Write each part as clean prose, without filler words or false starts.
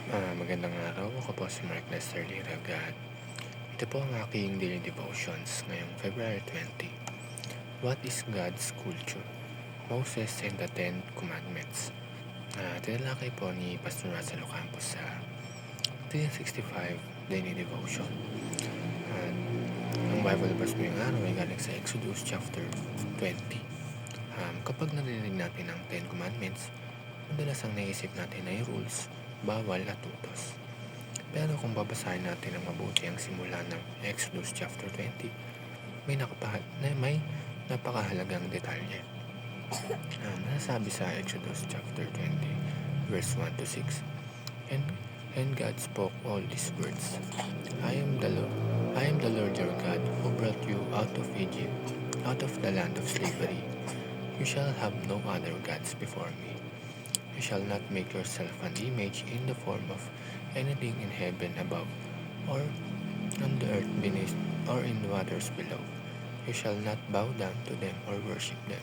Magandang araw. Ako po si Mark Lester Liraga at ito po ang aking daily devotions ngayong February 20. What is God's culture? Moses and the Ten Commandments. Tinalakay po ni Pastor Russell Ocampo sa 365 daily devotion. At ang Bible verse mo yung araw ay galing sa Exodus chapter 20. Kapag narinig natin ang Ten Commandments, madalas ang naisip natin ay rules, bawal at utos. Pero kung babasahin natin ang mabuti ang simula ng Exodus chapter 20, may napakahalagang detalye. Nasabi sa Exodus chapter 20, verse 1 to 6, And God spoke all these words, I am the Lord your God, who brought you out of Egypt, out of the land of slavery. You shall have no other gods before me. You shall not make yourself an image in the form of anything in heaven above, or on the earth beneath, or in the waters below. You shall not bow down to them or worship them.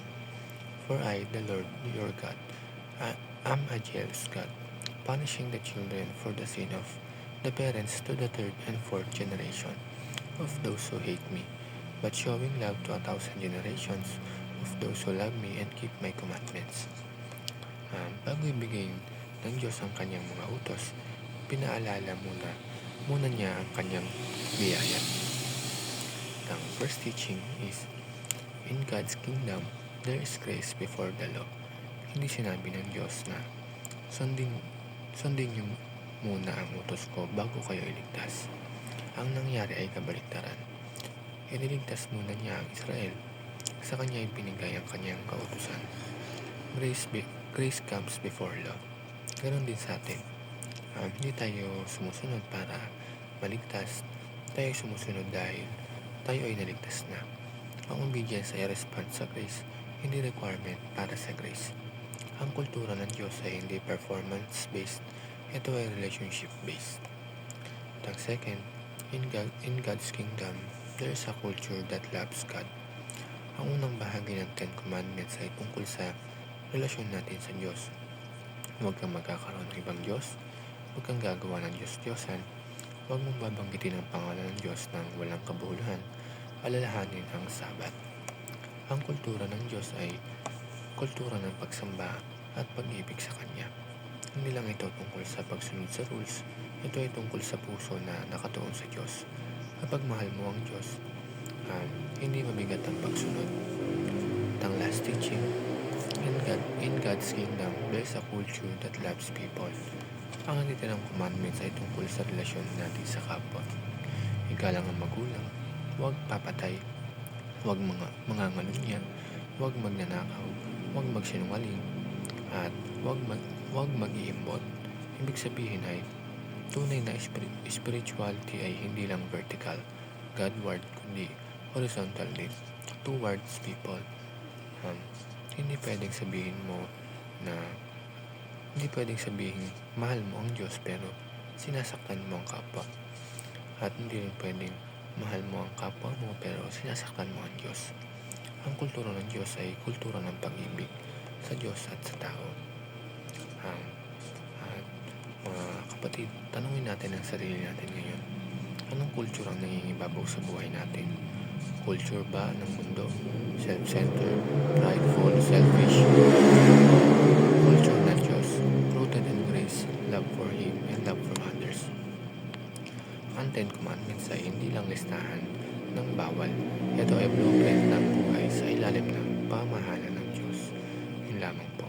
For I, the Lord your God, am a jealous God, punishing the children for the sin of the parents to the third and fourth generation of those who hate me, but showing love to 1,000 generations of those who love me and keep my commandments. Bago ibigay ng Diyos ang kanyang mga utos, pinaalala muna niya ang kanyang biyaya. Ang first teaching is, in God's kingdom, there is grace before the law. Hindi sinabi ng Diyos na sundin niyo muna ang utos ko bago kayo iligtas. Ang nangyari ay kabaliktaran. Iniligtas muna niya ang Israel. Sa kanya ibinigay ang kanyang kautusan. Grace comes before law. Ganon din sa atin. Hindi tayo sumusunod para maligtas. Tayo sumusunod dahil tayo ay naligtas na. Ang obedience ay response sa grace, hindi requirement para sa grace. Ang kultura ng Diyos ay hindi performance-based. Ito ay relationship-based. Ang second, in God's kingdom, there is a culture that loves God. Ang unang bahagi ng Ten Commandments ay tungkol sa relasyon natin sa Diyos. Huwag kang magkakaroon ng ibang Diyos. Huwag kang gagawa ng Diyos-Diyosan. Huwag mong babanggitin ang pangalan ng Diyos ng walang kabuluhan. Alalahanin ang Sabat. Ang kultura ng Diyos ay kultura ng pagsamba at pag-ibig sa Kanya. Hindi lang ito tungkol sa pagsunod sa rules. Ito ay tungkol sa puso na nakatuon sa Diyos. Kapag mahal mo ang Diyos, hindi mabigat ang pagsunod. Ang last teaching, in God's kingdom, there is a culture that loves people. Ang natitirang commandments ay tungkol sa relasyon natin sa kapwa. Igalang ang magulang, huwag papatay, huwag mangangalunya, huwag magnanakaw, huwag magsinungaling, at huwag mag-iimbot. Ibig sabihin ay, tunay na spirituality ay hindi lang vertical, Godward, kundi horizontal din, towards people. Hindi pwedeng sabihin mahal mo ang Diyos pero sinasaktan mo ang kapwa. At hindi rin pwedeng mahal mo ang kapwa mo pero sinasaktan mo ang Diyos. Ang kultura ng Diyos ay kultura ng pag-ibig sa Diyos at sa tao. At mga kapatid, tanungin natin ang sarili natin ngayon. Anong kultura ang nangingibabaw sa buhay natin? Culture ba ng mundo? Self-centered, prideful, selfish? Culture ng Diyos, rooted in grace, love for Him, and love for others. Ang Ten Commandments ay hindi lang listahan ng bawal. Ito ay blueprint ng buhay sa ilalim ng pamahalaan ng Diyos. Yun lamang po.